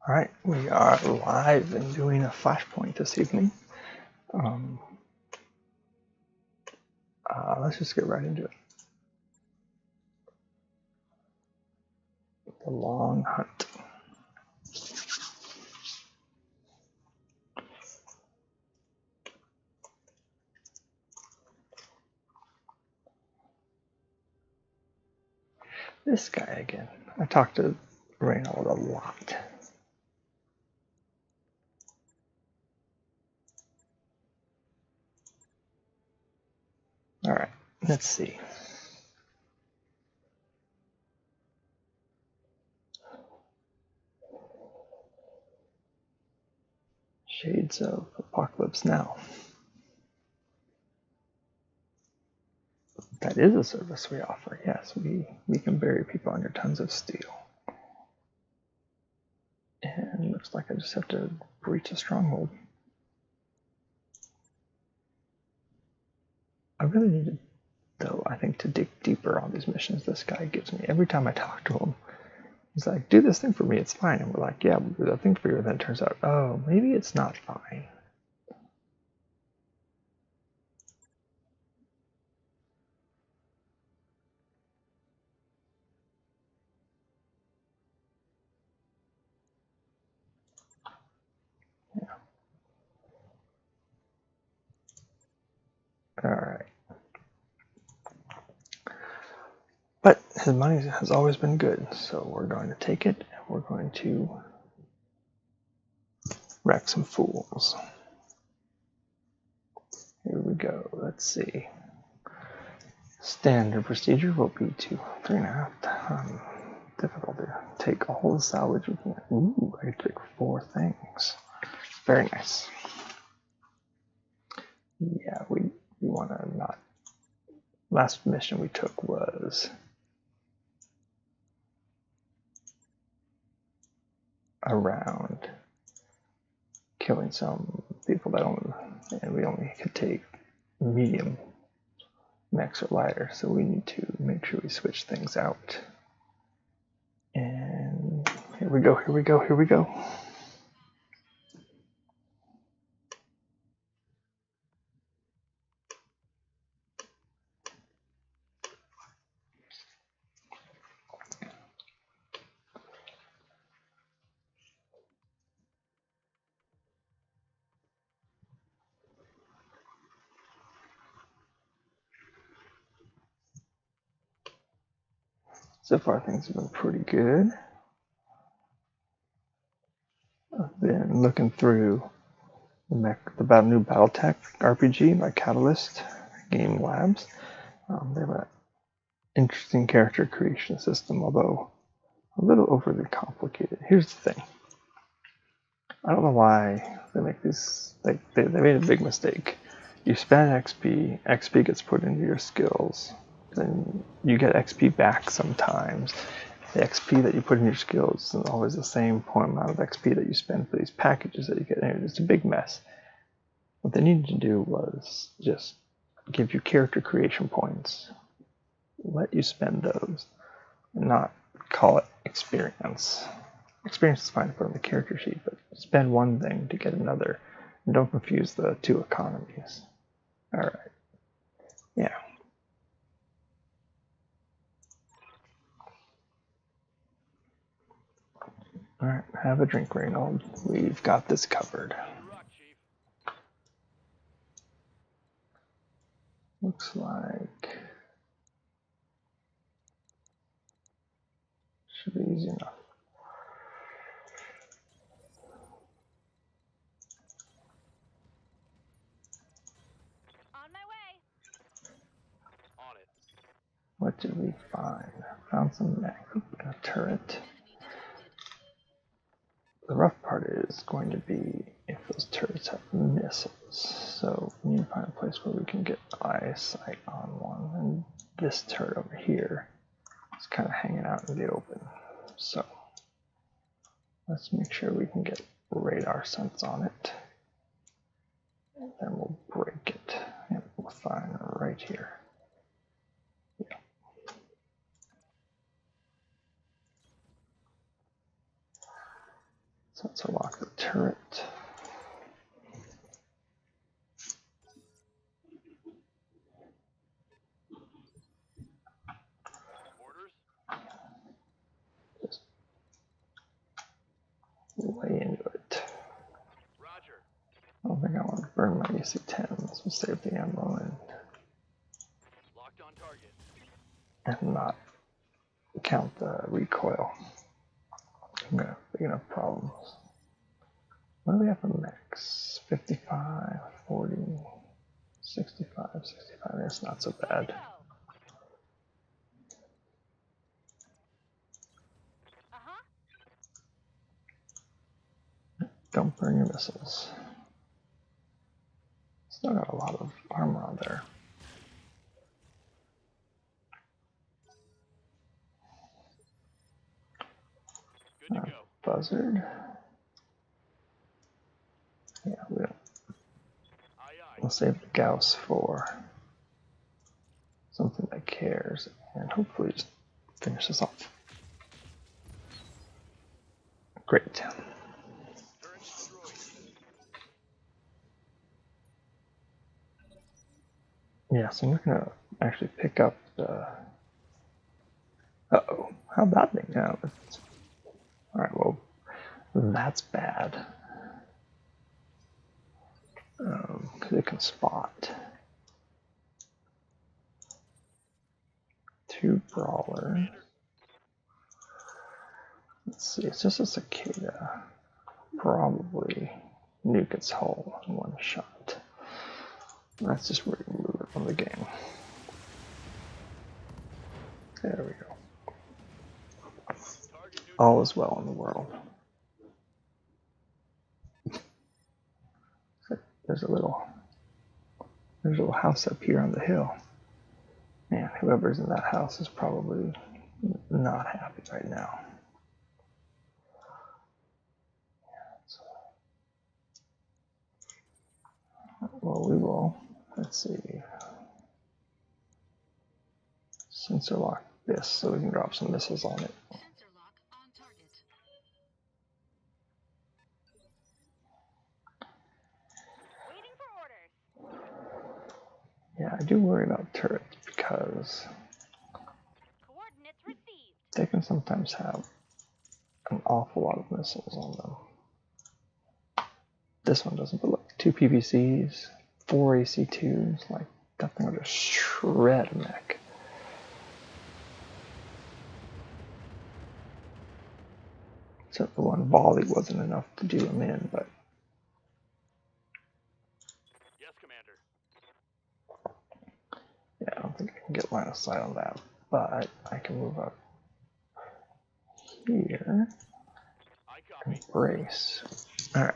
All right, we are live and doing a flashpoint this evening. Let's just get right into it. The Long Hunt. This guy again. I talked to Reynold a lot. All right, let's see. Shades of Apocalypse Now. That is a service we offer. Yes, we can bury people under tons of steel. And looks like I just have to breach a stronghold. I really needed, though, I think, to dig deeper on these missions this guy gives me. Every time I talk to him, he's like, do this thing for me, it's fine. And we're like, yeah, we'll do that thing for you. And then it turns out, oh, maybe it's not fine. Yeah. All right. But his money has always been good, so we're going to take it, and we're going to wreck some fools. Here we go. Let's see. Standard procedure will be to 3.5 difficulty. Take all the salvage we can. Ooh, I can take 4 things. Very nice. Yeah, we want to not. Last mission we took was around killing some people that only, and we only could take medium mechs or lighter, so we need to make sure we switch things out. And here we go, here we go, here we go. So far things have been pretty good. I've been looking through the new Battletech RPG by Catalyst Game Labs. They have an interesting character creation system, although a little overly complicated. Here's the thing. I don't know why they make these. They made a big mistake. You spend XP, XP gets put into your skills, then you get XP back sometimes. The XP that you put in your skills isn't always the same amount of XP that you spend for these packages that you get. It's a big mess. What they needed to do was just give you character creation points, let you spend those, and not call it experience. Experience is fine to put on the character sheet, but spend one thing to get another. And don't confuse the two economies. Alright. Yeah. Alright, have a drink, Reynold. We've got this covered. Looks like should be easy enough. On my way. On it. What did we find? Found some mech and a turret. The rough part is going to be if those turrets have missiles. So we need to find a place where we can get eyesight on one. And this turret over here is kind of hanging out in the open. So let's make sure we can get radar sense on it. And then we'll break it. And we'll find right here. Yeah. So let's unlock the turret. Orders? Just lay into it. Roger. I don't think I want to burn my AC-10s. We'll save the ammo Locked on target. and not count the recoil. I'm gonna have big enough problems. What do we have for max? 55, 40, 65, 65. That's not so bad. Don't burn your missiles. Still got a lot of armor on there. Good to go. Buzzard. Yeah, Aye, aye. we'll save the Gauss for something that cares and hopefully just finish this off. Great. Turret destroyed. Yeah, so I'm not gonna actually pick up the. Uh-oh, how'd that thing go? Alright, well, that's bad. Because it can spot. 2 brawlers. Let's see, it's just a cicada. Probably nuke its hull in 1 shot. Let's just remove it from the game. There we go. All is well in the world. There's a little house up here on the hill. Man, whoever's in that house is probably not happy right now. Well, we will. Let's see. Sensor lock this so we can drop some missiles on it. Sensor lock on target. Waiting for orders. Yeah, I do worry about turrets because Coordinates received. they can sometimes have an awful lot of missiles on them. This one doesn't, but look, 2 PVCs, 4 AC2s, like that thing will just shred a mech. Except the one volley wasn't enough to do him in, but Yes, Commander. yeah, I don't think I can get line of sight on that, but I can move up here I and copy. brace. Alright.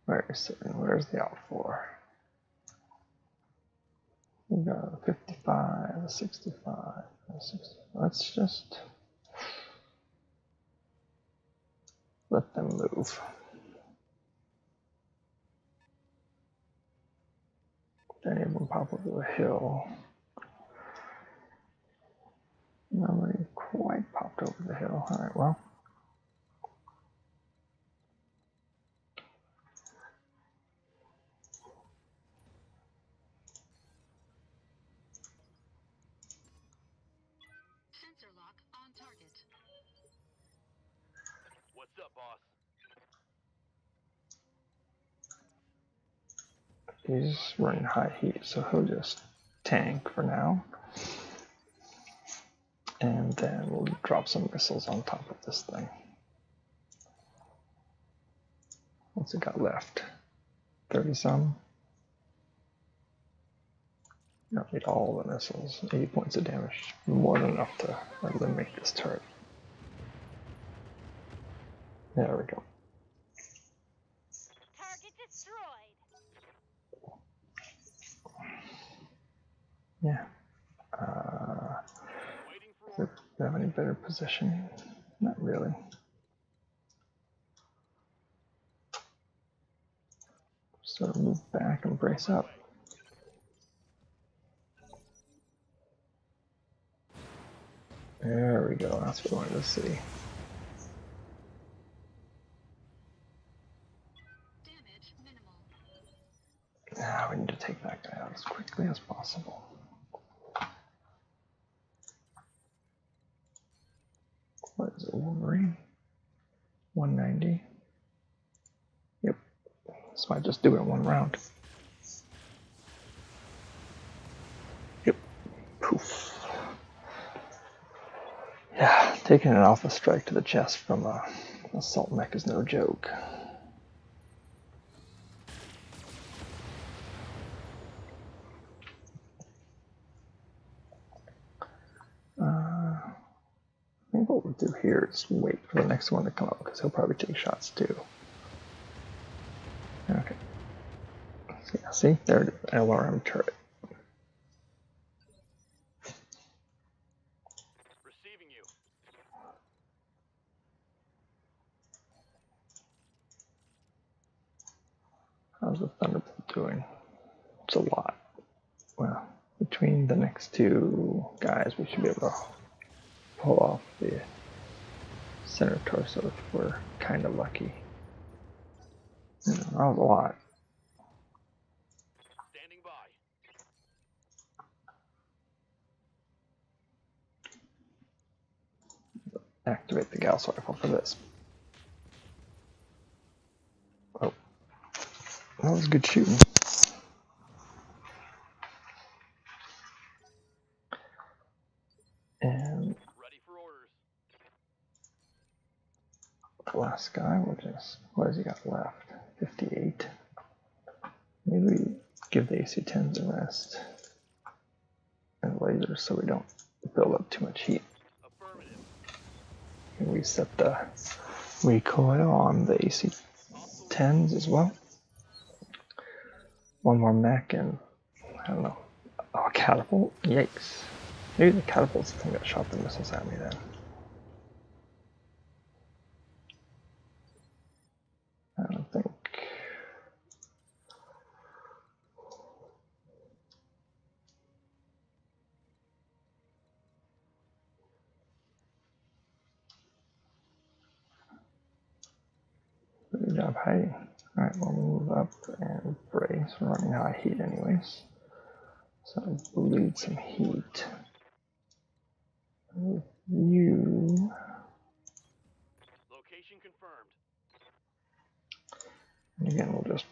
Where's the out for? We got a 55, a 65, a 60. Let's just let them move. Any of them pop over the hill. Nobody quite popped over the hill. Alright, well. Sensor lock on target. What's up, boss? He's running high heat, so he'll just tank for now. And then we'll drop some missiles on top of this thing. What's it got left? 30 some? You don't need all the missiles. 80 points of damage. More than enough to eliminate this turret. There we go. Target destroyed. Yeah. Waiting for Do orders. we have any better positioning? Not really. So move back and brace up. There we go. That's what I wanted to see. Damage minimal. Now we need to take that guy out as quickly as possible. What is it, Wolverine? 190. Yep. This might just do it in one round. Yep. Poof. Yeah, taking an alpha strike to the chest from a assault mech is no joke. I think what we'll do here is wait for the next one to come up because he'll probably take shots too. Okay. So yeah, see, there it is, LRM turret. Receiving you. How's the Thunderbolt doing? It's a lot. Well, between the next two guys, we should be able to pull off the center torso if we're kind of lucky. That was a lot. Standing by. Activate the Gauss rifle for this. Oh, that was good shooting. And Ready for orders. the last guy will just, what has he got left? 58. Maybe we give the AC-10s a rest and lasers so we don't build up too much heat. Affirmative. And we set the recoil on the AC-10s as well. One more mech and, I don't know, oh, a catapult? Yikes. Maybe the catapult's the thing that shot the missiles at me then. I don't think. Good job hiding. Alright, we'll move up and brace. We're running high heat anyways. So bleed some heat. With you. Location confirmed. And again, we'll just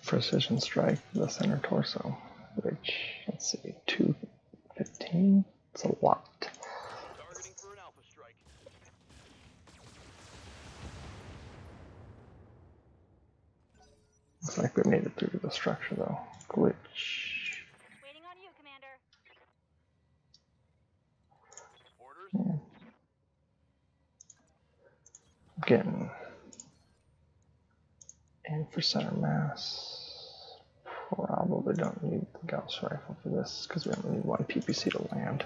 precision strike the center torso, which, let's see, 215? It's a lot. Targeting for an alpha strike. Looks like we made it through the structure though. Glitch. Waiting on you, Commander. Orders. Yeah. Again. And for center mass, probably don't need the Gauss rifle for this because we only need one PPC to land.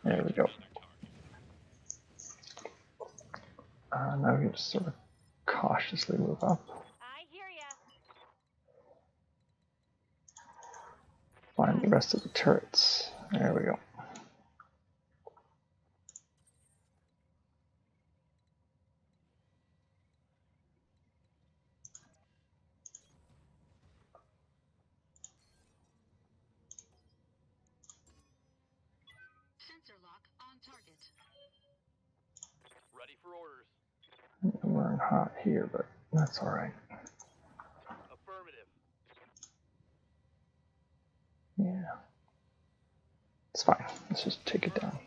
There we go. Now we can just sort of cautiously move up. I hear ya. Find the rest of the turrets. There we go. Sensor lock on target. Ready for orders. I'm running hot here, but that's alright. Affirmative. Yeah. It's fine. Let's just take it down.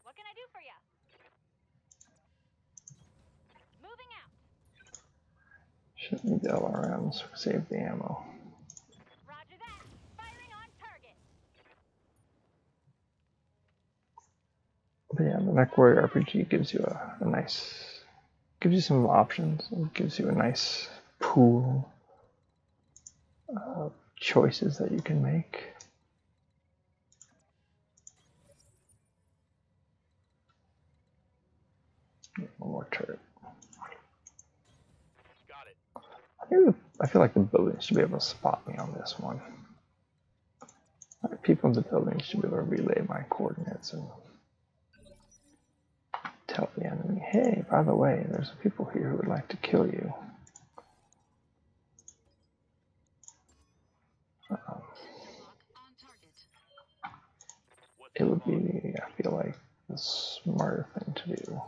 What can I do for ya? Moving out. Shouldn't need the LRMs. Save the ammo. Roger that. Firing on target. But yeah, the Mech Warrior RPG gives you a nice, gives you some options. It gives you a nice pool of choices that you can make. One more turret. Got it. I I feel like the building should be able to spot me on this one. People in the building should be able to relay my coordinates and tell the enemy, hey, by the way, there's people here who would like to kill you. Sensor lock on target. What's It would going on? be, I feel like, the smarter thing to do.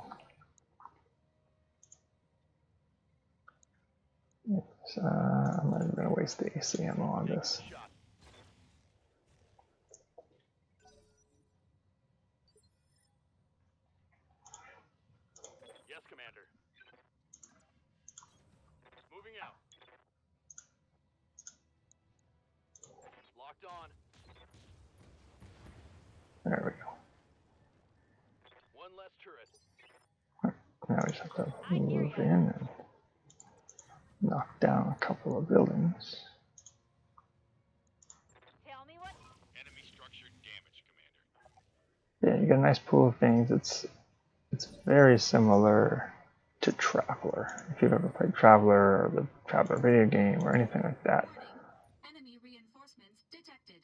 I'm not even going to waste the AC ammo on this. Shot. Yes, Commander. Moving out. Locked on. There we go. One less turret. Now we just have to move in and knock down a couple of buildings. Tell me what. Enemy structure damage, Commander. Yeah, you get a nice pool of things. It's very similar to Traveler. If you've ever played Traveler or the Traveler video game or anything like that. Enemy reinforcements detected.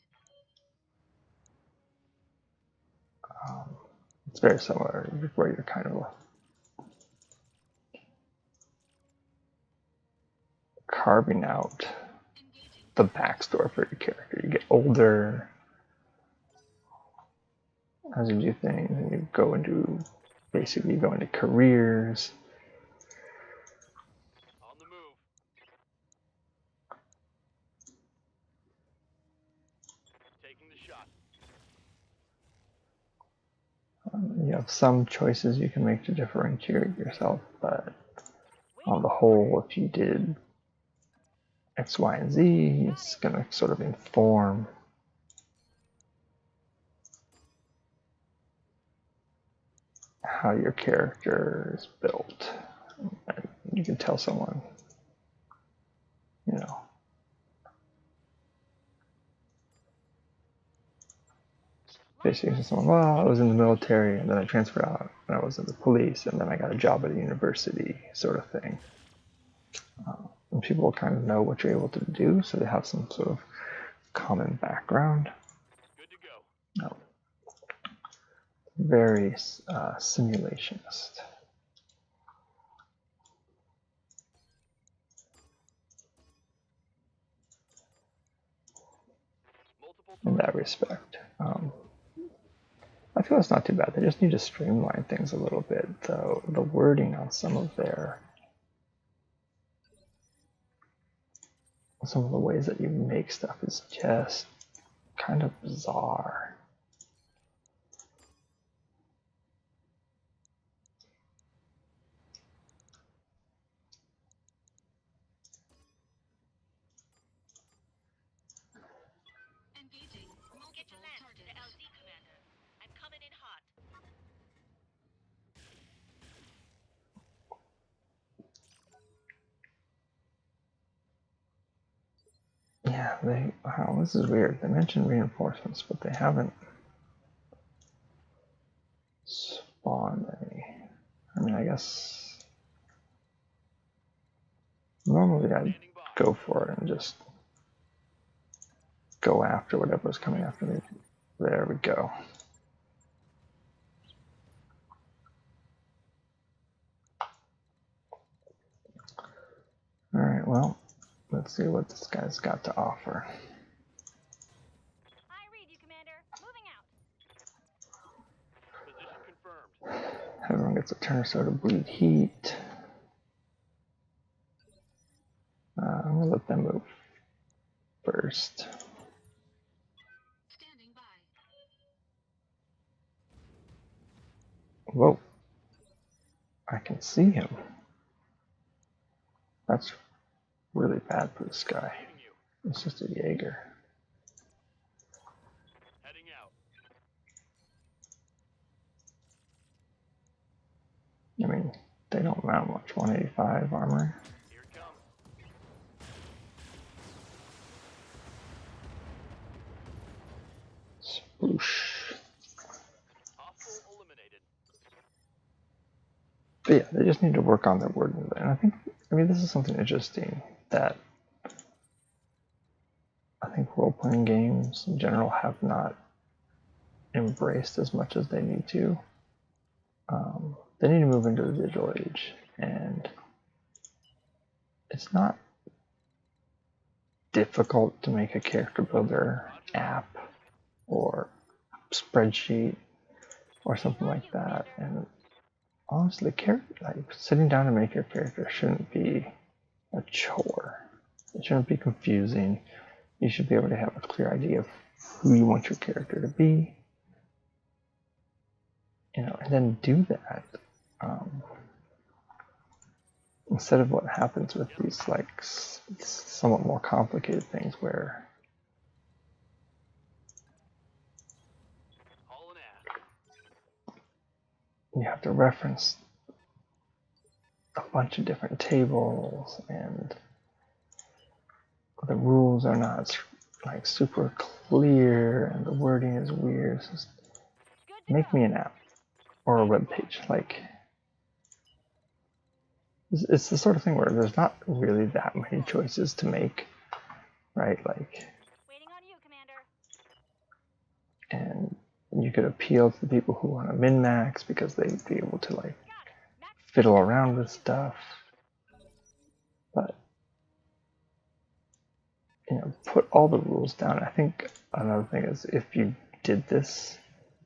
It's very similar, where you're kind of carving out Engaging. the backstory for your character. You get older as you do things, and you go into careers. On the move. Taking the shot. You have some choices you can make to differentiate yourself, but on the whole, if you did X, Y, and Z, it's going to sort of inform how your character is built. And you can tell someone, you know, basically someone, well, I was in the military and then I transferred out and I was in the police and then I got a job at a university, sort of thing. And people kind of know what you're able to do, so they have some sort of common background. Good to go. Very simulationist Multiple in that respect. I feel it's not too bad. They just need to streamline things a little bit, though. The wording on some of the ways that you make stuff is just kind of bizarre. Engaging. Get to Multiple land to the targets. LZ, Commander. I'm coming in hot. Yeah, wow, this is weird. They mentioned reinforcements, but they haven't spawned any. I mean, I guess normally I'd standing by. go for it and just go after whatever's coming after me. There we go. Alright, well, let's see what this guy's got to offer. I read you, Commander. Moving out. Position confirmed. Everyone gets a turn or so to bleed heat. I'm gonna let them move first. Standing by. Whoa. I can see him. That's really bad for this guy. Leaving you. It's just a Jaeger. Heading out. I mean, they don't mount much. 185 armor. Here it comes. Sploosh. Hostile eliminated. But yeah, they just need to work on their wording. And I mean, this is something interesting that I think role-playing games in general have not embraced as much as they need to. They need to move into the digital age, and it's not difficult to make a character builder app or spreadsheet or something like that. And honestly, like sitting down to make your character shouldn't be a chore. It shouldn't be confusing. You should be able to have a clear idea of who you want your character to be, and then do that. Instead of what happens with these like somewhat more complicated things where Hauling ass. you have to reference a bunch of different tables and the rules are not like super clear and the wording is weird. It's just, make me an app or a web page. Like it's the sort of thing where there's not really that many choices to make, right? Like, Waiting on you, Commander. and you could appeal to the people who want to min-max because they'd be able to like Got it. Max fiddle around with stuff. But put all the rules down. I think another thing is if you did this,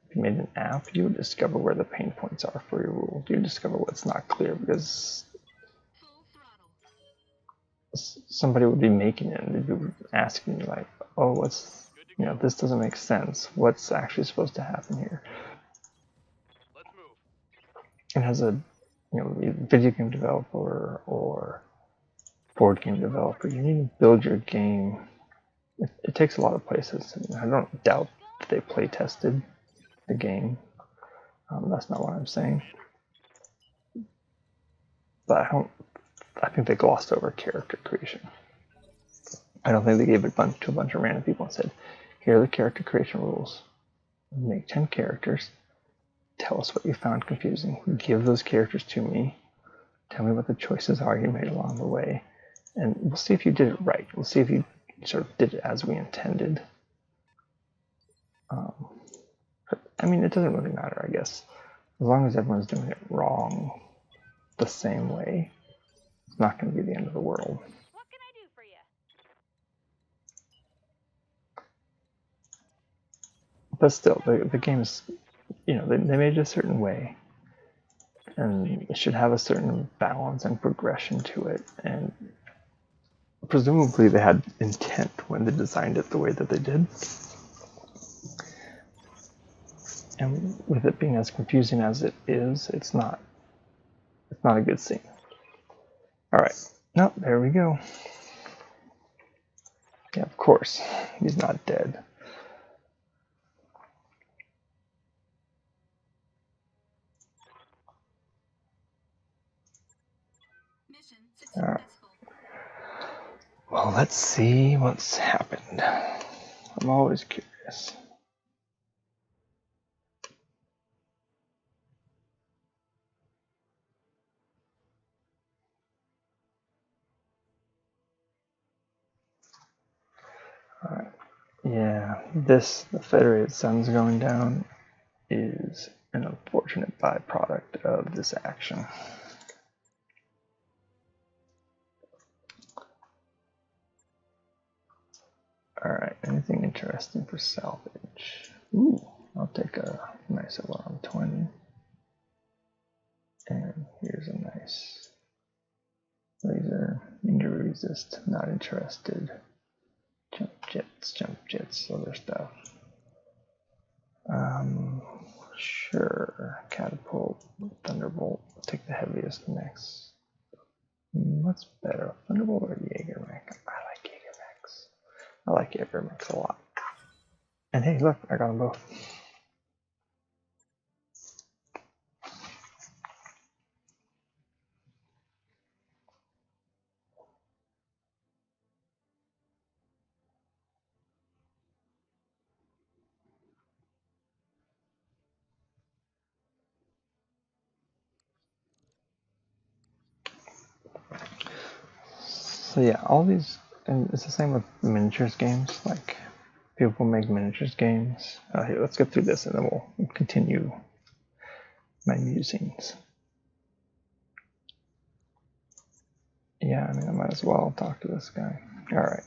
if you made an app, you would discover where the pain points are for your rules. You would discover what's not clear because Full throttle. somebody would be making it and they'd be asking you like, oh, what's, this doesn't make sense. What's actually supposed to happen here? Let's move. And as a video game developer or board game developer, you need to build your game. It takes a lot of places. I don't doubt that they play tested the game. That's not what I'm saying. But I think they glossed over character creation. I don't think they gave it to a bunch of random people and said, here are the character creation rules. Make 10 characters. Tell us what you found confusing. Give those characters to me. Tell me what the choices are you made along the way. And we'll see if you did it right. We'll see if you sort of did it as we intended. But, I mean, it doesn't really matter, I guess. As long as everyone's doing it wrong the same way, it's not going to be the end of the world. What can I do for you? But still, the game's, they made it a certain way. And it should have a certain balance and progression to it. And presumably they had intent when they designed it the way that they did. And with it being as confusing as it is, it's not a good scene. All right. No, there we go. Yeah, of course. He's not dead. Mission All right. successful. Well, let's see what's happened. I'm always curious. All right. Yeah, the Federated Sun's going down is an unfortunate byproduct of this action. Alright, anything interesting for salvage? Ooh, I'll take a nice alarm 20. And here's a nice laser, injury resist, not interested. Jump jets, other stuff. Sure, catapult, thunderbolt, take the heaviest next. What's better, thunderbolt or Jaegermech? I like Jaegermechs. I like Jaegermechs a lot. And hey, look, I got them both. So yeah, all these, and it's the same with miniatures games. Like people make miniatures games. Here, let's get through this, and then we'll continue my musings. Yeah, I mean, I might as well talk to this guy. All right.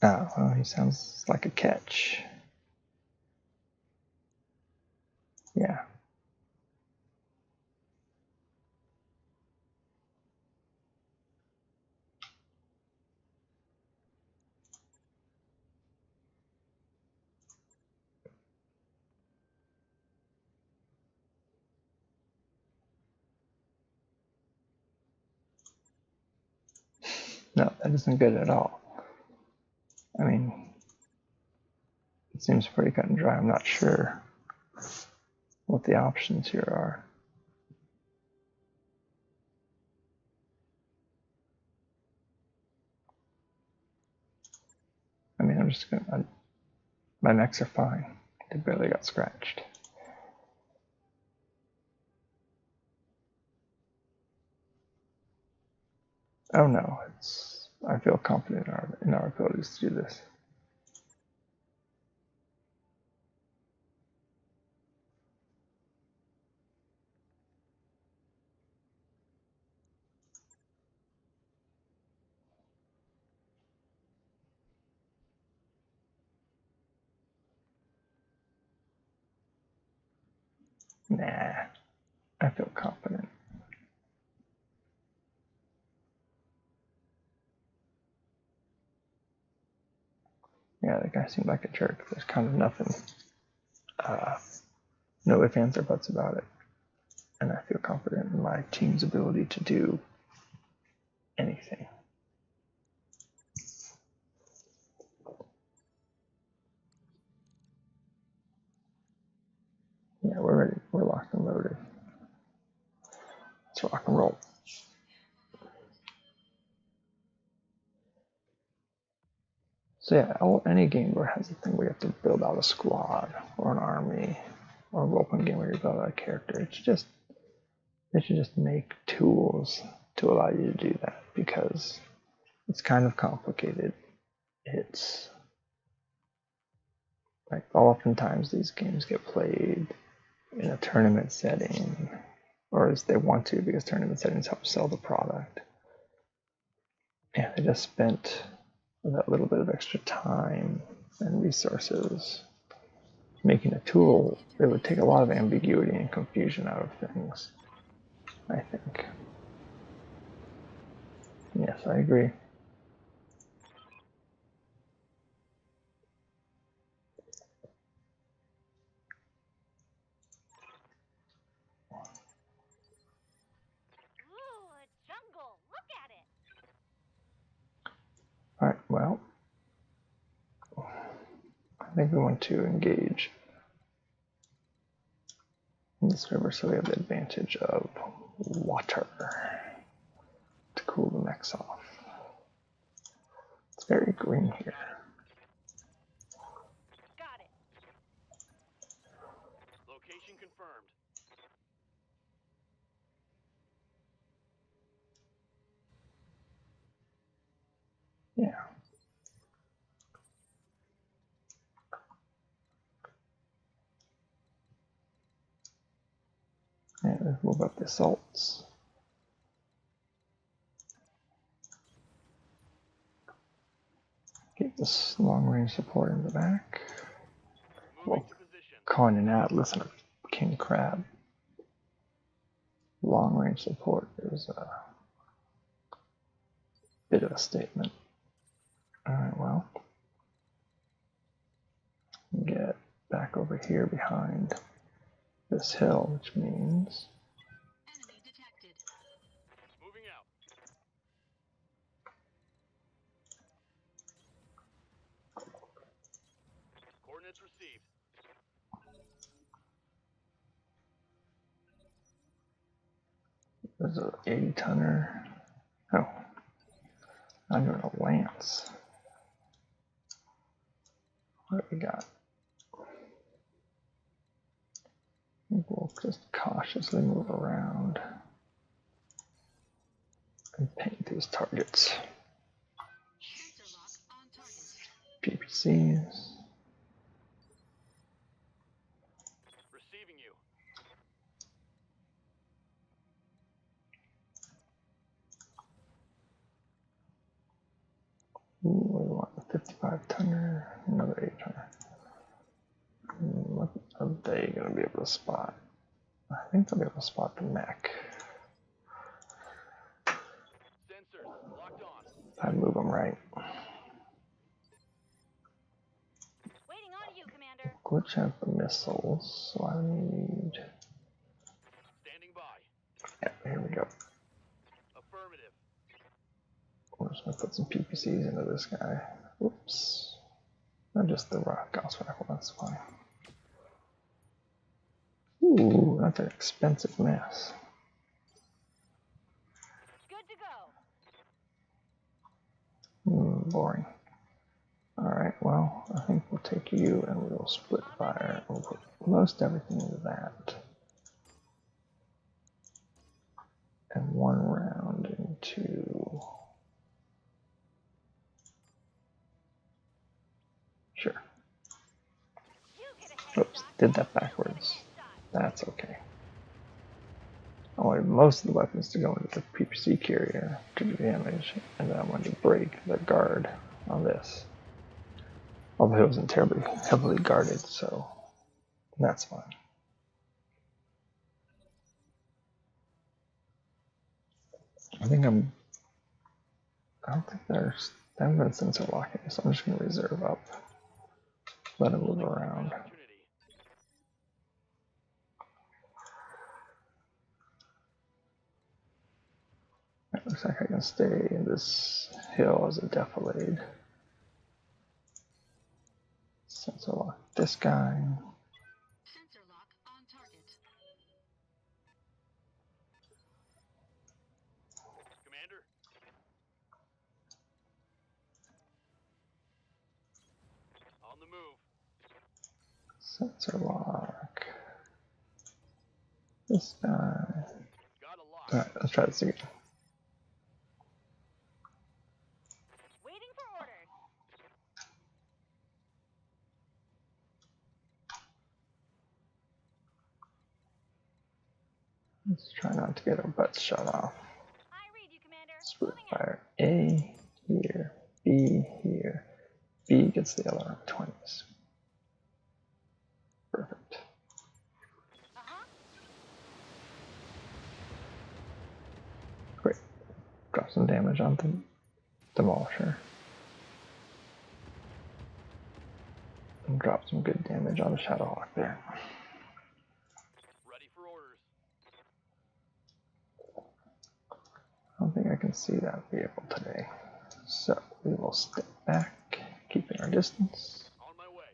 Oh, well, he sounds like a catch. Yeah. No, that isn't good at all. I mean, it seems pretty cut and dry. I'm not sure what the options here are. I mean, I'm just gonna. My mechs are fine. They barely got scratched. Oh no, it's. I feel confident in our abilities to do this. Nah, I feel confident. Yeah, the guy seemed like a jerk. There's kind of nothing, no ifs, ands, or buts about it. And I feel confident in my team's ability to do anything. Yeah, we're ready. We're locked and loaded. Let's rock and roll. So yeah, any game where it has a thing where you have to build out a squad or an army, or a role-playing game where you build out a character, they should just make tools to allow you to do that, because it's kind of complicated. It's like oftentimes these games get played in a tournament setting, or as they want to, because tournament settings help sell the product. And they just spent that little bit of extra time and resources making a tool that would take a lot of ambiguity and confusion out of things, I think. Yes, I agree. Ooh, a jungle. Look at it. All right, well, I think we want to engage in this river so we have the advantage of water to cool the mechs off. It's very green here. Got it. Location confirmed. Yeah. And let's move up the assaults. Get this long range support in the back. Moving Well, to position. calling an atlas and a king crab. Long range support is a bit of a statement. Alright, well, get back over here behind this hill, which means Enemy detected. Moving out. Coordinates received. there's an 80 tonner. Oh, I'm doing a lance. What do we got? I think we'll just cautiously move around. and paint these targets. Sensor lock on target. PPCs. Receiving you. Ooh, we want a 55 tonner, another 8 tonner. What are they going to be able to spot? I think they'll be able to spot the mech. Sensors locked on. I move them right. Waiting on you, Commander. Glitch has the missiles, so I need. Standing by. Yeah, here we go. Affirmative. We're just going to put some PPCs into this guy. Oops. Not just the Gauss rifle, that's fine. Ooh, that's an expensive mess. Good to go. Boring. Alright, well, I think we'll take you and we'll split fire. We'll put most everything into that. And one round into. Sure. You get a Oops, headshot. did that You get backwards. a headshot. That's okay. I wanted most of the weapons to go into the PPC carrier to do damage, and then I wanted to break the guard on this. Although it wasn't terribly heavily guarded, so that's fine. I don't think they haven't been sensor locking, so I'm just going to reserve up. Let him move around. Opportunity. It looks like I can stay in this hill as a defilade. Sensor lock this guy. Sensor lock on target. Commander. On the move. Sensor lock this guy. Got a lock. Alright, let's try this again. Waiting for orders. Let's try not to get our butts shot off. I read you, Commander. Split Moving out. fire A here, B here. B gets the LR 20s. Perfect. Uh-huh. Great. Drop some damage on the Demolisher. And drop some good damage on the Shadowhawk there. Ready for orders. I don't think I can see that vehicle today. So we will step back, keeping our distance, On my way.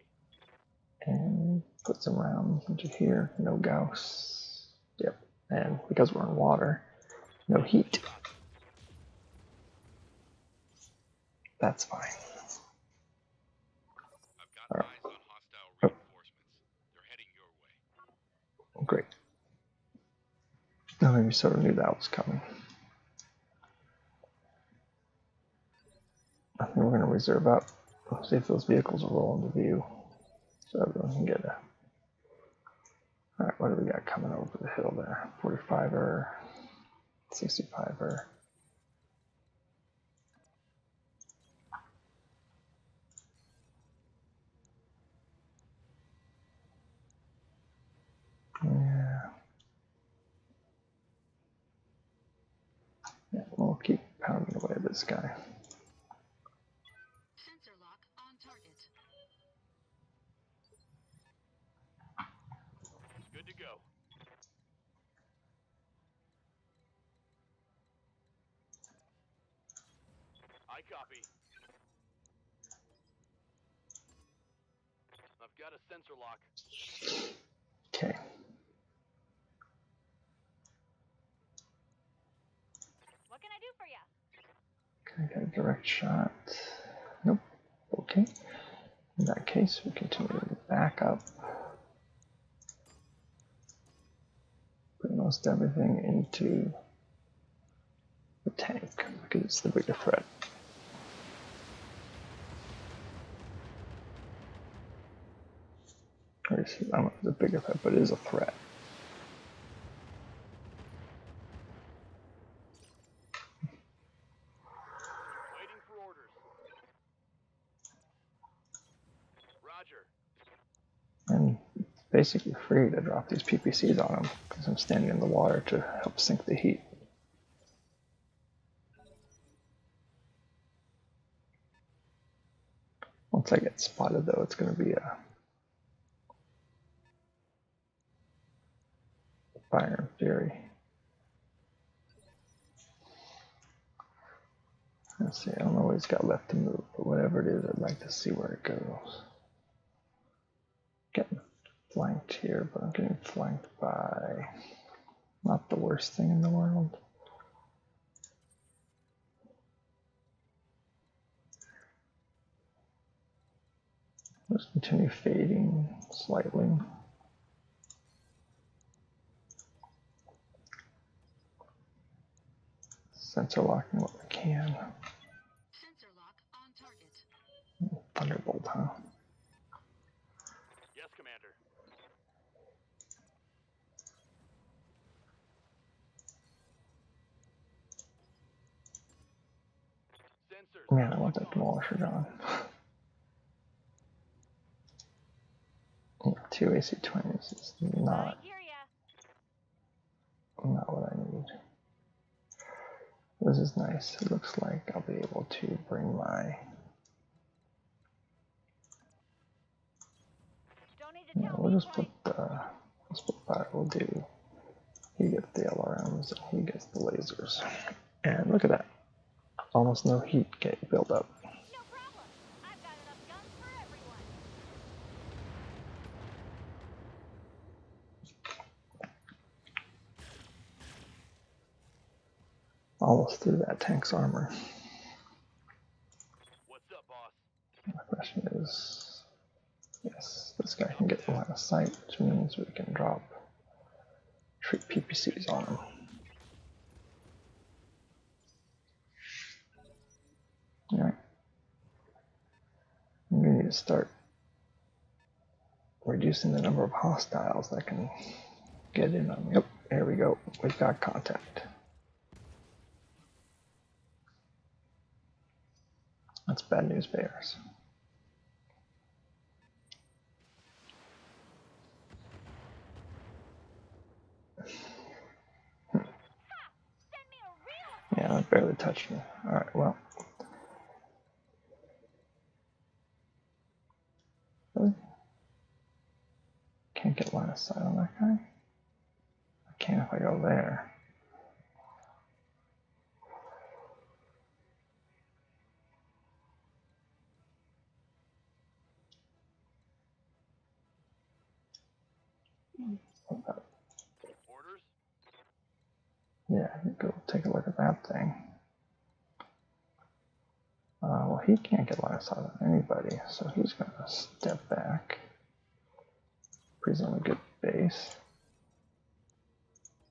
and put some rounds into here. No Gauss. Yep. And because we're in water, no heat. Shot. That's fine. I've got eyes on hostile Oh. reinforcements. They're heading your way. Great. I maybe sort of knew that was coming. I think we're going to reserve up. See if those vehicles will roll into view. So everyone can get a. Alright, what do we got coming over the hill there? 45er, 65er. Yeah. Yeah, we'll keep pounding away at this guy. Sensor lock on target. Good to go. I copy. I've got a sensor lock. Okay. What can I do for you? Can I get a direct shot? Nope. Okay. In that case, we continue to back up. Put most everything into the tank because it's the bigger threat. Or I don't know if it's a bigger threat, but it is a threat. Waiting for orders. Roger. And it's basically free to drop these PPCs on them because I'm standing in the water to help sink the heat. Once I get spotted though, it's going to be a fire and fury. Let's see, I don't know what he's got left to move, but whatever it is, I'd like to see where it goes. Getting flanked here, but I'm getting flanked by not the worst thing in the world. Let's continue fading slightly. Sensor locking what we can. Sensor lock on target. Thunderbolt, huh? Yes, Commander. Sensors. Man, I want that demolisher gone. Yeah, 2 AC-20s is I not hear ya. what I need. This is nice. It looks like I'll be able to bring my... Don't need to Yeah, tell we'll me just put the... Let's put that. We'll do... He gets the LRMs and he gets the lasers. And look at that. Almost no heat get built up. No problem. I've got enough guns for everyone. Almost through that tank's armor. What's up, boss? The question is... Yes, this guy can get the line of sight, which means we can drop... treat PPCs on him. Alright. We need to start reducing the number of hostiles that can get in on me. Yep, here we go. We've got contact. That's bad news bears. Send me a real Yeah, that barely touched me. Alright, well. Really? Can't get line of sight on that guy? I can if I go there. Orders? Yeah, go take a look at that thing. Well, he can't get line of sight on anybody, so he's going to step back. Present a good base.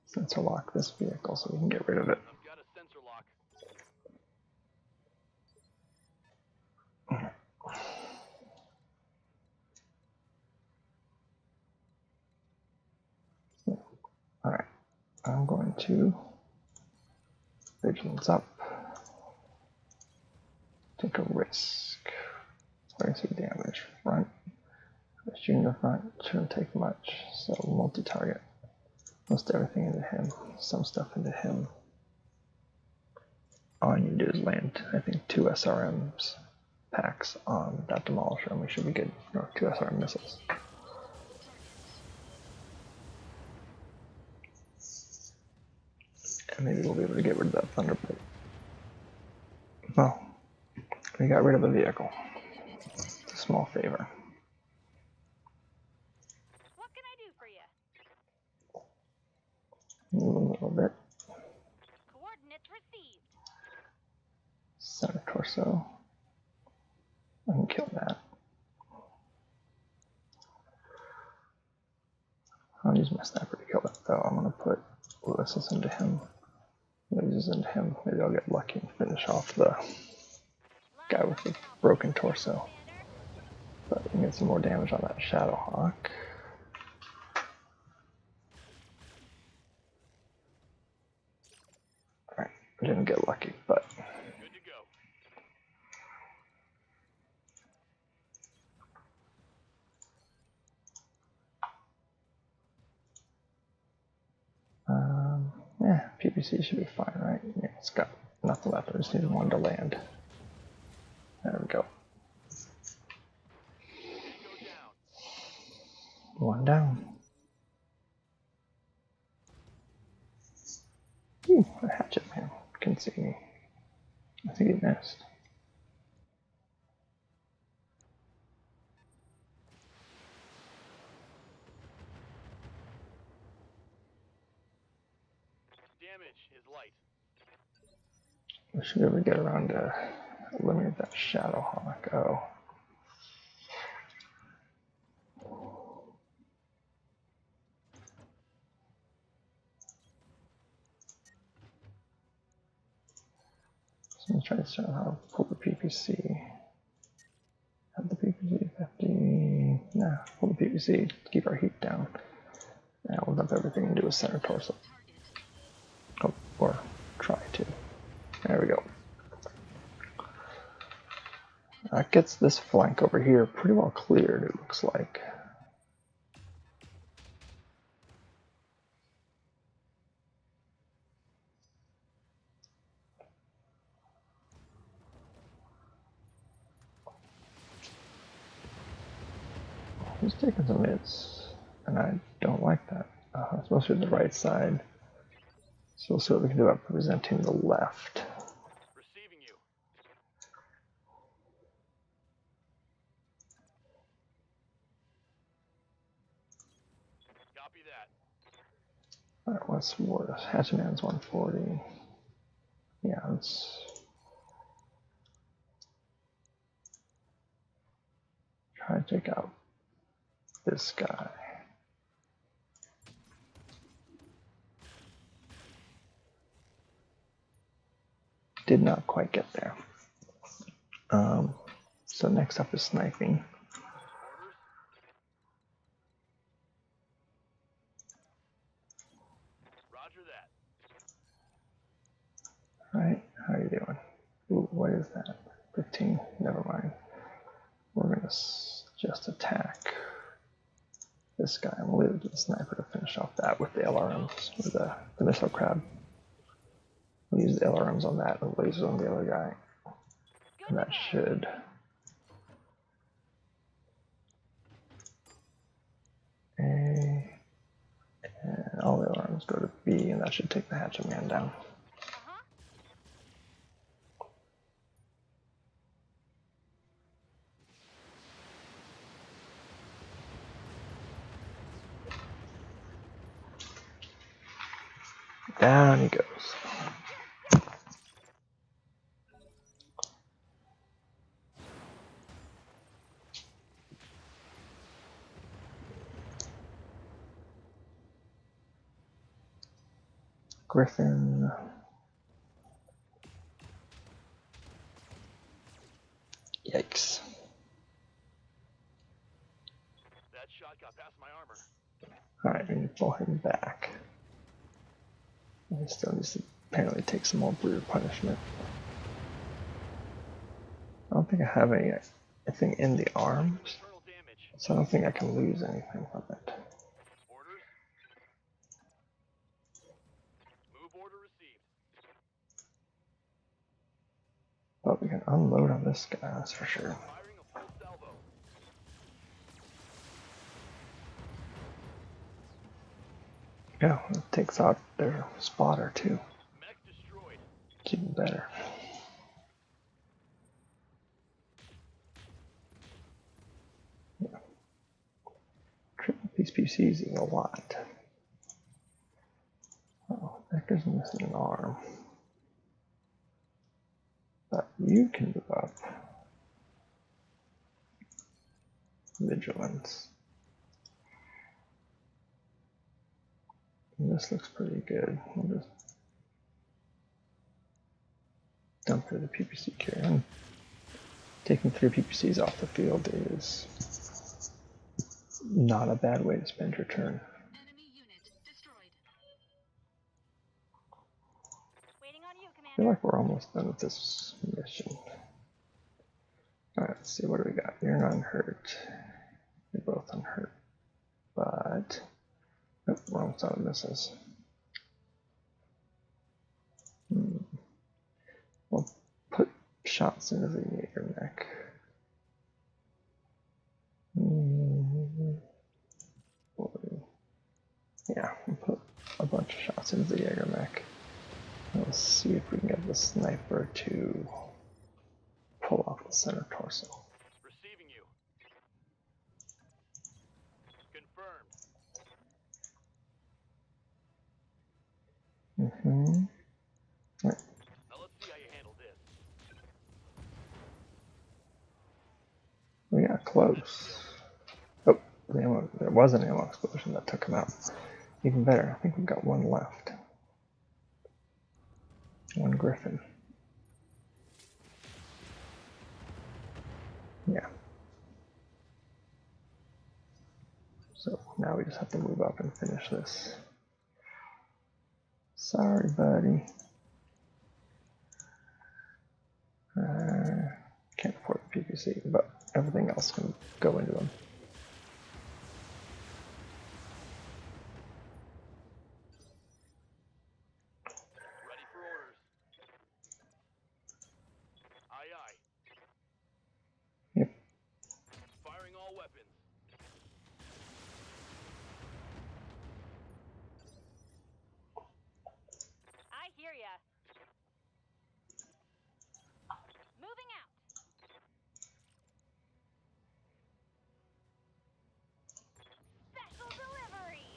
Sensor lock this vehicle so we can get rid of it. I've got a sensor lock. Alright, I'm going to vigilance up. Take a risk. Where is he damage? Front. Shooting the front shouldn't take much, so multi-target. Most everything into him, some stuff into him. All I need to do is land, I think, 2 SRMs packs on that demolisher, and we should be good. Or 2 SRM missiles. And maybe we'll be able to get rid of that Thunderbolt. Well, we got rid of the vehicle. It's a small favor. What can I do for you? Move a little bit. Coordinates received. Center torso. I can kill that. I'll use my sniper to kill it, though. I'm going to put Lewis's into him. Loses into him. Maybe I'll get lucky and finish off the guy with the broken torso. But we can get some more damage on that Shadowhawk. Alright, I didn't get lucky, but Good to go. yeah, PPC should be fine, right? Yeah, it's got nothing left. I just need one to land. There we go. Go down. One down. Ooh, a hatchet man can see me. I think he missed. Damage is light. We should be able to get around to eliminate that Shadowhawk. Oh. So I'm trying to figure out how to pull the PPC. Have the PPC 50. Nah, pull the PPC to keep our heat down. Now we'll dump everything into a center torso. Oh, or try to. There we go. That gets this flank over here pretty well cleared, it looks like. He's taking some hits, and I don't like that. It's supposed to be the right side. So we'll see what we can do about presenting the left. Receiving you. Copy that. Alright, what's worse? Hatchman's 140. Yeah, let's try to take out this guy. Did not quite get there. So next up is sniping. Orders. Roger that. Right, how are you doing? Ooh, what is that? 15, never mind. We're gonna just attack this guy. I'm gonna leave it to the sniper to finish off that with the LRMs, with the missile crab. We'll use the LRMs on that and lasers on the other guy. And that should A, and all the alarms go to B, and that should take the hatchet man down. Down he goes. Griffin. Yikes. That shot got past my armor. Alright, we need to pull him back. He still needs to apparently take some more brutal punishment. I don't think I have anything in the arms, Internal damage. so I don't think I can lose anything from it. Orders. Move order received. But we can unload on this guy, that's for sure. Firing a full salvo. Yeah, it takes out their spotter too. Mech destroyed. It's even better. Yeah. Triple piece PCs is a lot. Oh, Becker's missing an arm. But you can move up. Vigilance. And this looks pretty good. We'll just dump rid of the PPC carrier. And taking 3 PPCs off the field is not a bad way to spend your turn. Enemy unit destroyed. Waiting on you, I Commander. feel like we're almost done with this mission. Alright, let's see, what do we got? You're not unhurt. You're both unhurt. But, oh, wrong side of misses. We'll put shots into the Jaeger mech. Yeah, we'll put a bunch of shots into the Jaeger mech. We'll see if we can get the sniper to pull off the center torso. Receiving you. Confirmed. Right. Now let's see how you handle this. We got close. Oh, there was an ammo explosion that took him out. Even better, I think we've got one left. One Griffin. Yeah. So now we just have to move up and finish this. Sorry, buddy. Can't afford the PPC, but everything else can go into them. Ready for orders. Aye, aye. Yep. Firing all weapons. I hear ya. Moving out. Special delivery.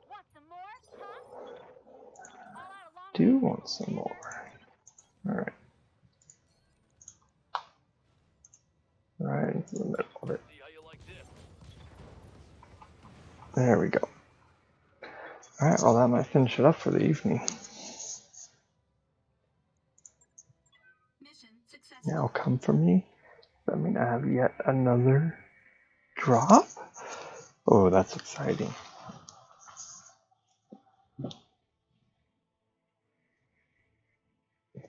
Want some more, huh? All out a long Do way, want some Commander. more. Alright. Right into the middle of it. See how you like this. There we go. Alright, well that might finish it up for the evening. Mission successful. Now come for me. That mean I have yet another drop? Oh, that's exciting.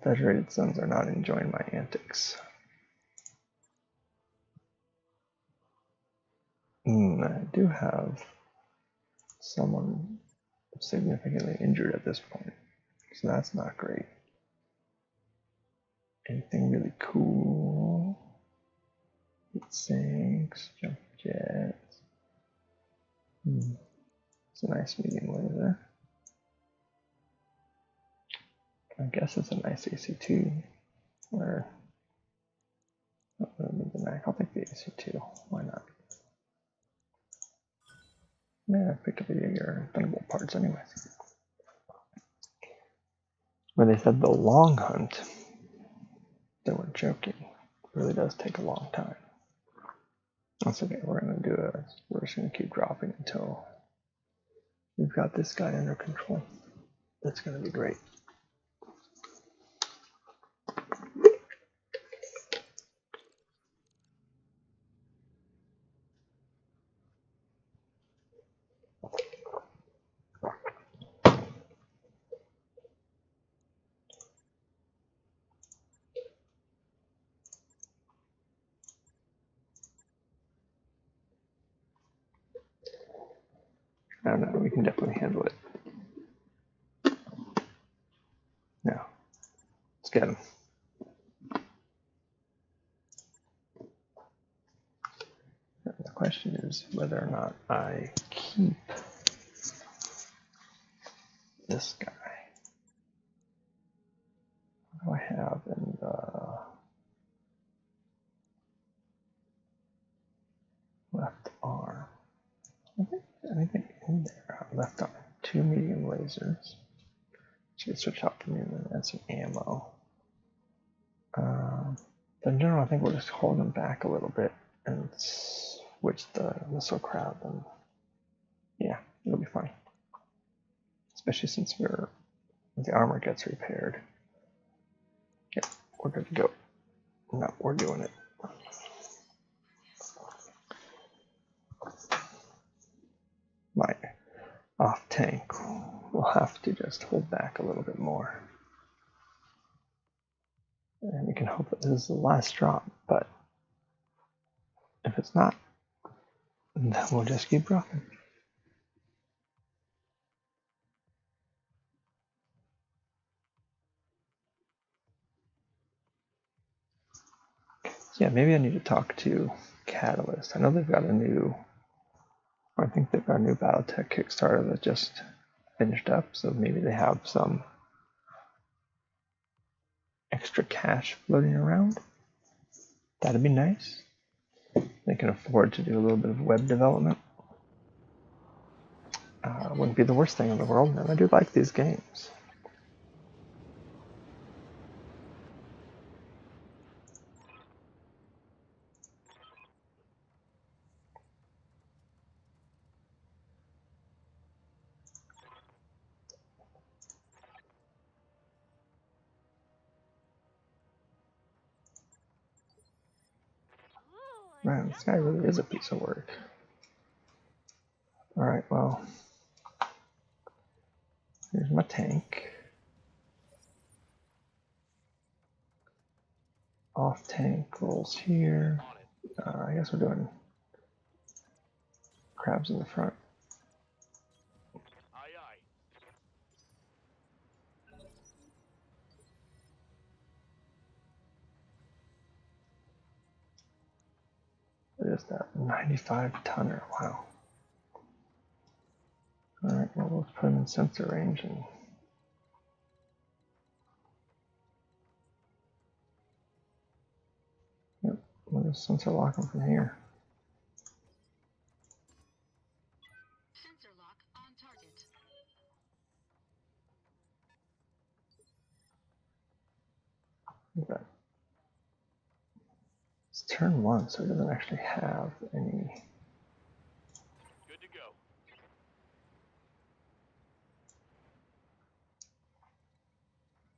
Federated Sons are not enjoying my antics. I do have someone significantly injured at this point, so that's not great. Anything really cool? Heat sinks, jump jets. It's a nice medium laser. I guess it's a nice AC2. Or the Mac. I'll take the AC2. Why not? Yeah, I picked up the Jaeger Thunderbolt parts anyways. When they said the long hunt, they weren't joking. It really does take a long time. That's okay. We're just gonna keep dropping until we've got this guy under control. That's gonna be great. I don't know. We can definitely handle it. Now, let's get him. The question is whether or not I keep this guy. What do I have in the left arm? I think anything in there. Left arm. 2 medium lasers. Should switch out for me and some ammo. But in general, I think we'll just hold them back a little bit and switch the missile crowd. And yeah, it'll be fine. especially since the armor gets repaired. Yep, we're good to go. No, we're doing it. My off tank will have to just hold back a little bit more. And we can hope that this is the last drop, but if it's not, then we'll just keep dropping. Yeah, maybe I need to talk to Catalyst. I know they've got a new, I think they've got a new Battletech Kickstarter that just finished up, so maybe they have some extra cash floating around. That'd be nice. They can afford to do a little bit of web development. Wouldn't be the worst thing in the world, and I do like these games. Ooh, Man, this guy really is a piece of work. Alright, well, here's my tank. Off tank rolls here. I guess we're doing crabs in the front. Aye, aye. What is that? 95 tonner. Wow. Alright, well, let's put him in sensor range and yep, we'll just sensor lock him from here. Sensor lock on target. Look at that. It's turn 1, so he doesn't actually have any. Good to go.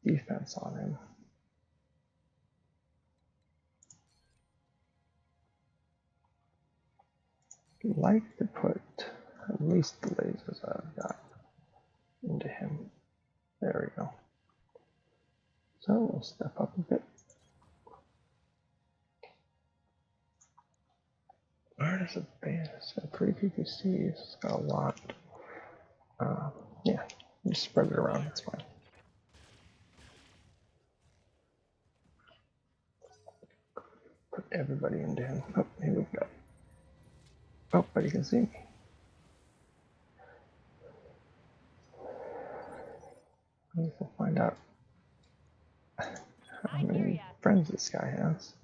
Defense on him. I'd like to put at least the lasers I've got into him. There we go. So we'll step up a bit. Where does it base? It's got 3 PPCs. It's got a lot. Yeah, just spread it around. That's fine. Put everybody into him. Oh, he moved up. Oh, but he can see me. I guess we'll find out how many friends this guy has.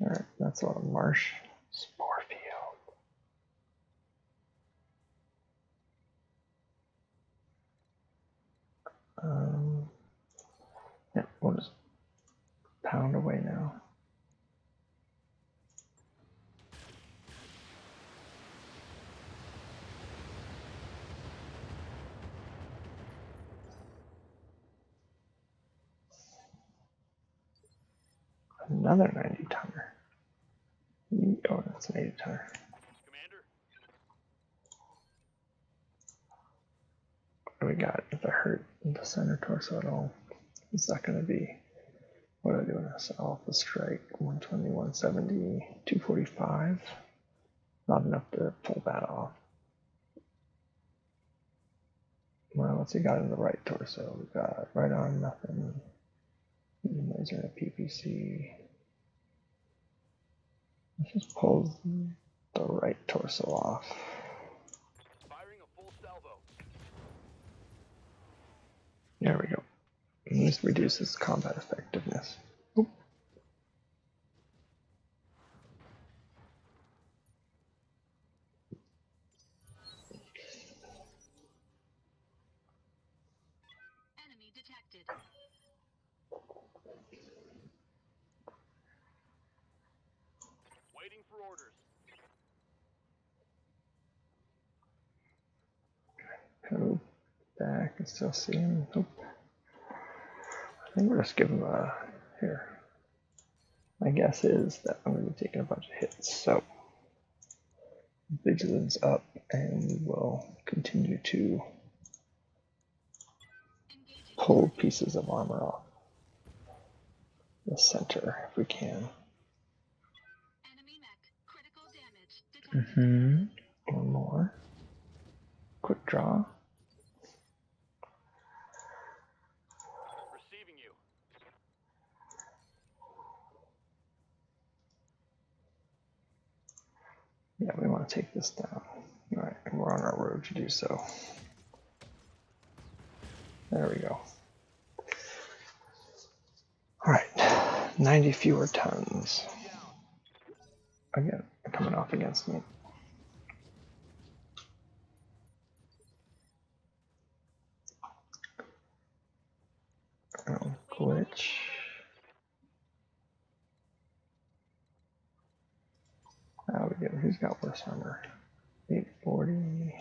Alright, that's a lot of marsh. Spore field. Yeah, we'll just pound away now. Another 90 tonner. Oh, that's an 80 tonner. Commander? What do we got? If I hurt the center torso at all, is that going to be, what do I do when I set off the strike? 120, 170, 245. Not enough to pull that off. Well, what's he got in the right torso? We got right arm, nothing. Laser and a PPC. Let's just pull the right torso off. Firing a full salvo. There we go. And this reduces combat effectiveness. Oop. Enemy detected. Waiting for orders. Code back and still see him. Nope. I think we're just giving him a here. My guess is that I'm going to be taking a bunch of hits, so vigilance up, and we will continue to pull pieces of armor off the center if we can. Enemy mech. Critical damage detected. One more. Quick draw. Receiving you. Yeah, we want to take this down. All right, and we're on our road to do so. There we go. All right, 90 fewer tons. Again, coming off against me. Glitch. How we go? Who's got worse armor? 840,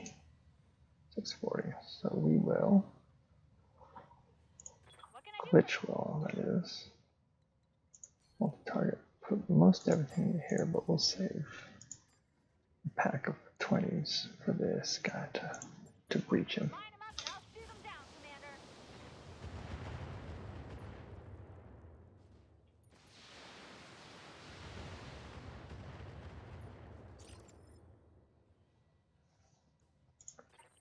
640. So we will What can I do? glitch roll, that is. Multi-target. Put most everything in here, but we'll save a pack of 20s for this guy to breach him. Line them up and I'll shoot them down, Commander.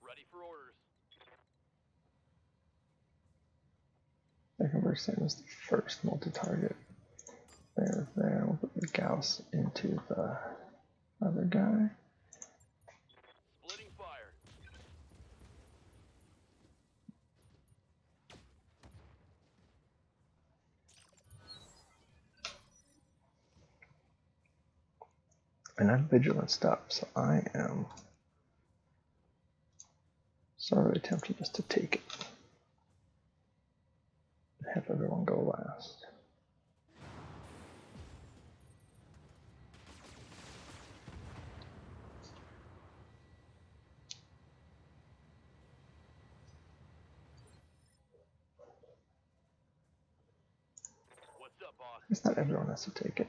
Ready for orders. Second verse same as the first multi-target. There. We'll put the Gauss into the other guy. Splitting fire. And I'm vigilance up, so I am sort of attempting just to take it. Have everyone go last. What's up, boss? It's not everyone has to take it.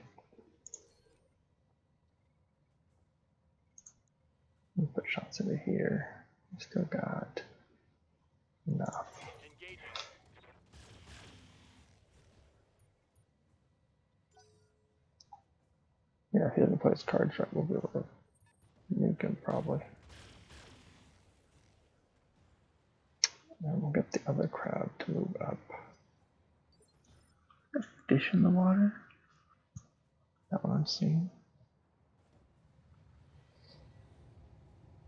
We put shots into here. We still got enough. Engaging. Yeah, if he doesn't play his cards right, we'll be able to nuke him probably. And we'll get the other crowd to move up. Fish in the water? That what I'm seeing?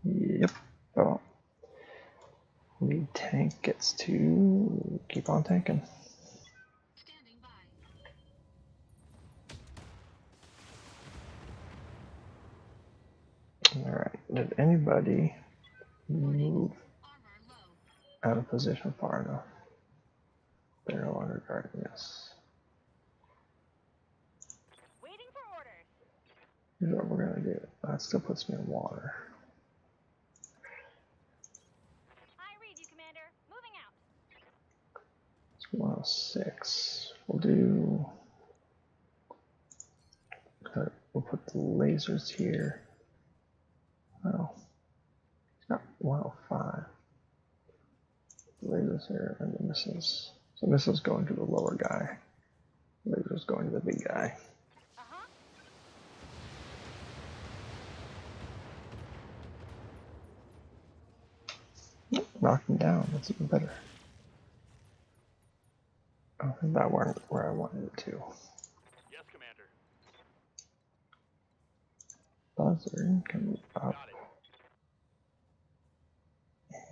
Yep. Oh. Lead tank gets to keep on tanking. Standing by. Alright, did anybody move Armor low. out of position far enough? They're no longer guarding us. Waiting for orders. Here's what we're gonna do. That still puts me in water. I read you, Commander. Moving out. It's 106. We'll put the lasers here. Oh, it's got 105. The lasers here and the missiles. So missiles going to the lower guy. Lasers going to the big guy. Uh-huh. Knock him down. That's even better. Oh, that weren't where I wanted it to. Yes, Commander. Buzzer can move up. Got it.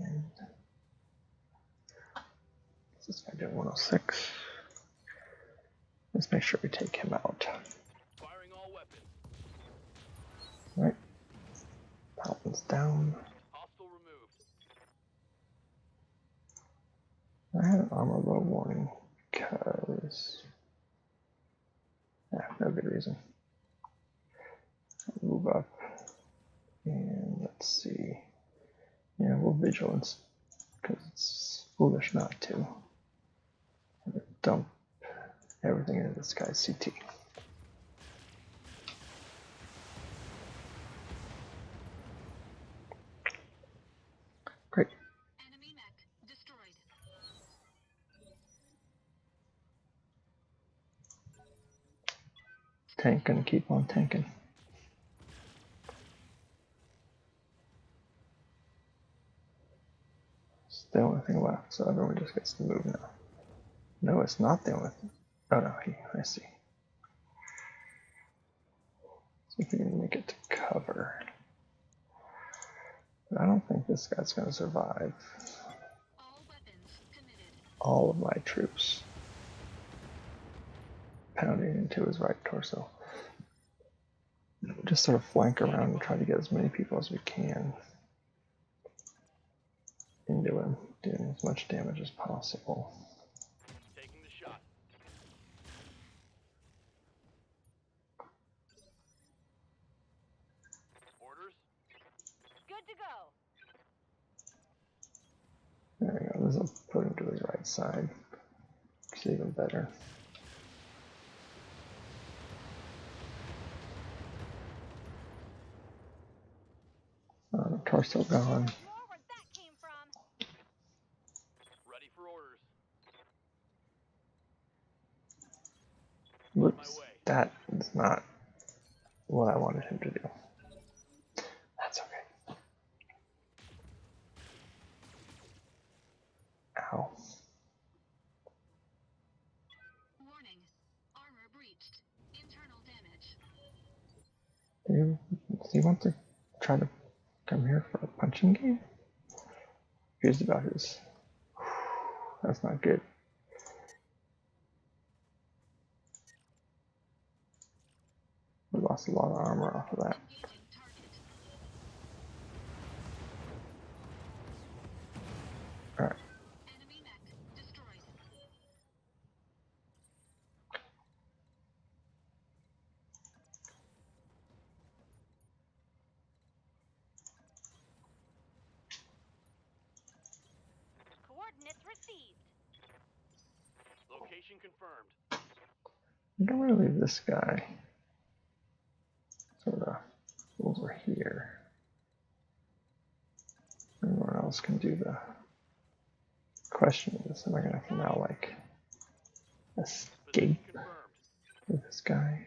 And this guy doing 106. Let's make sure we take him out. Firing all weapons. Right. Paladin's down. Hostile removed. I had an armor low warning because no good reason. Move up and let's see. Yeah, we'll vigilance because it's foolish not to. Dump everything into this guy's CT. Great. Enemy mech destroyed. Tank gonna keep on tanking. It's the only thing left, so everyone just gets to move now. No, it's not the only thing. Oh no, I see. See if we can make it to cover. But I don't think this guy's gonna survive. All weapons committed. All of my troops pounding into his right torso. Just sort of flank around and try to get as many people as we can into him, doing as much damage as possible. Taking the shot. Orders? Good to go. There we go. This will put him to his right side. It's even better. Torso gone. More where that came from. Ready for orders. Whoops. That is not what I wanted him to do. That's okay. Ow. Warning. Armor breached. Internal damage. Do you want to try to come here for a punching game? Here's about his. That's not good. We lost a lot of armor off of that. Engaging target. Alright. Enemy mech destroyed. Coordinates received. Location confirmed. I don't want to leave this guy sort of over here. Everyone else can do the question is, am I going to now like Position escape confirmed. with this guy?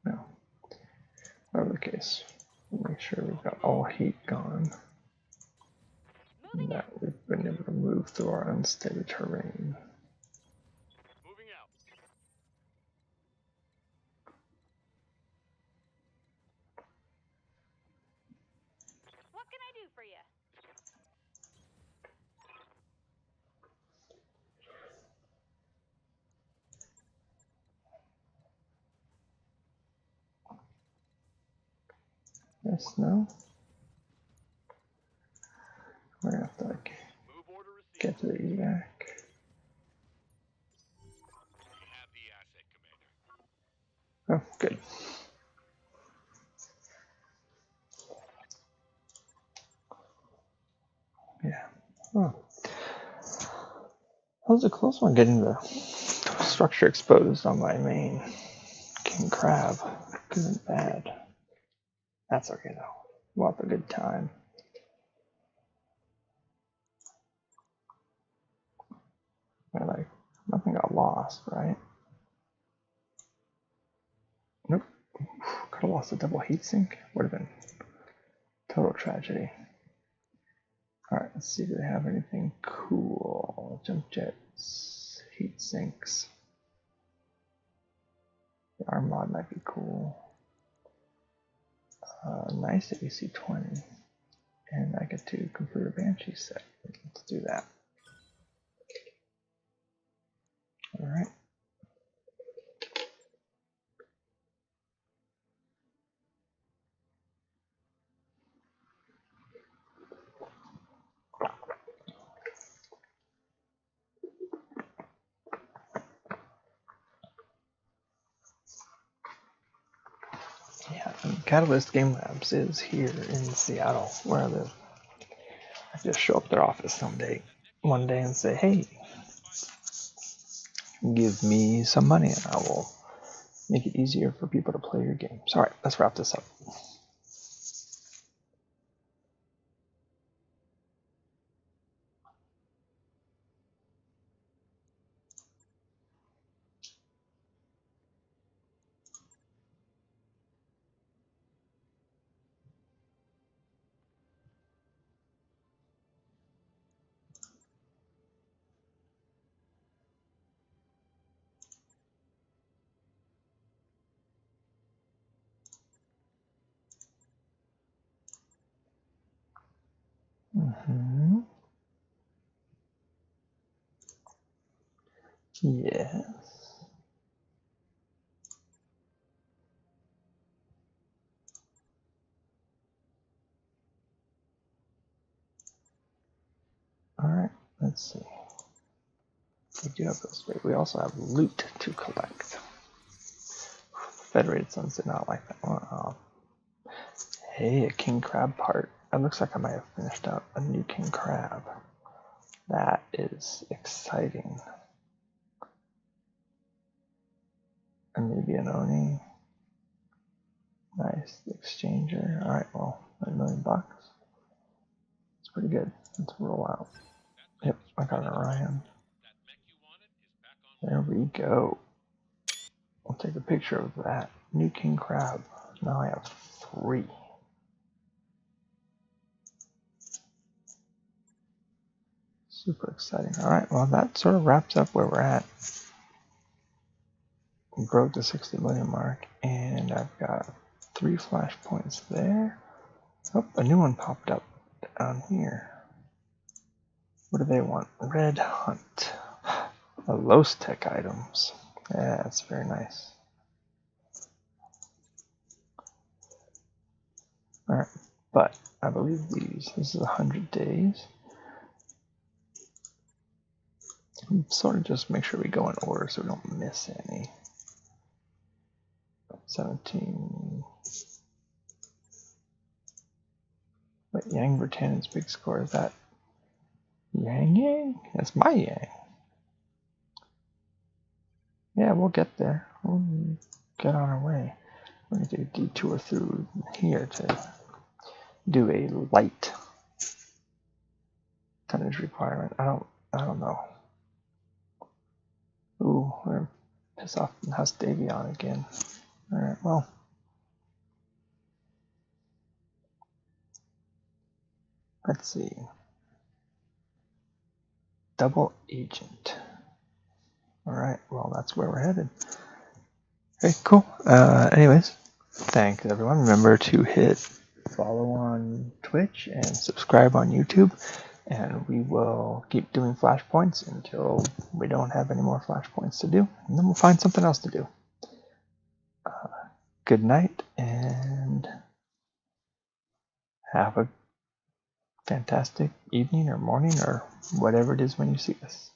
No. Whatever the case, make sure we've got all heat gone and Moving out. that we've been able to move through our unsteady terrain. Moving out. What can I do for you? Yes, no? We're gonna have to like Move order received. get to the evac. You have the asset, Commander. Oh, good. Yeah. Oh. That was a close one getting the structure exposed on my main king crab. Isn't bad. That's okay though. We'll have a good time. And like nothing got lost, right? Nope. Could have lost a double heatsink. Would have been total tragedy. Alright, let's see, do they have anything cool? Jump jets, heat sinks. The arm mod might be cool. Nice AC-20. And I get to complete a Banshee set. Let's do that. Alright. Catalyst Game Labs is here in Seattle, where I live. I just show up at their office one day and say, hey, give me some money and I will make it easier for people to play your games. Alright, let's wrap this up. Yes. Alright, let's see. We do have those. We also have loot to collect. Federated Sons did not like that one. Hey, a king crab part. It looks like I might have finished up a new king crab. That is exciting. And maybe an Oni. Nice, the exchanger. Alright, well, $1 million. It's pretty good. Let's roll out. Yep, I got an Orion. There we go. I'll take a picture of that. New king crab. Now I have 3. Super exciting. Alright, well that sort of wraps up where we're at. We broke the 60 million mark, and I've got 3 flashpoints there. Oh, a new one popped up down here. What do they want? Red Hunt. A Los Tech items. Yeah, that's very nice. Alright, but I believe this is 100 days. Sort of just make sure we go in order so we don't miss any. 17. Wait, Yang Bertanen's big score, is that Yang? That's my Yang. Yeah, we'll get there. We'll get on our way. We're going to take a detour through here to do a light tonnage requirement. I don't know. Ooh, we're going to piss off House Davion again. Alright, well. Let's see. Double agent. Alright, well, that's where we're headed. Okay, cool. Anyways, thanks everyone. Remember to hit follow on Twitch and subscribe on YouTube. And we will keep doing flashpoints until we don't have any more flashpoints to do. And then we'll find something else to do. Good night, and have a fantastic evening or morning or whatever it is when you see this.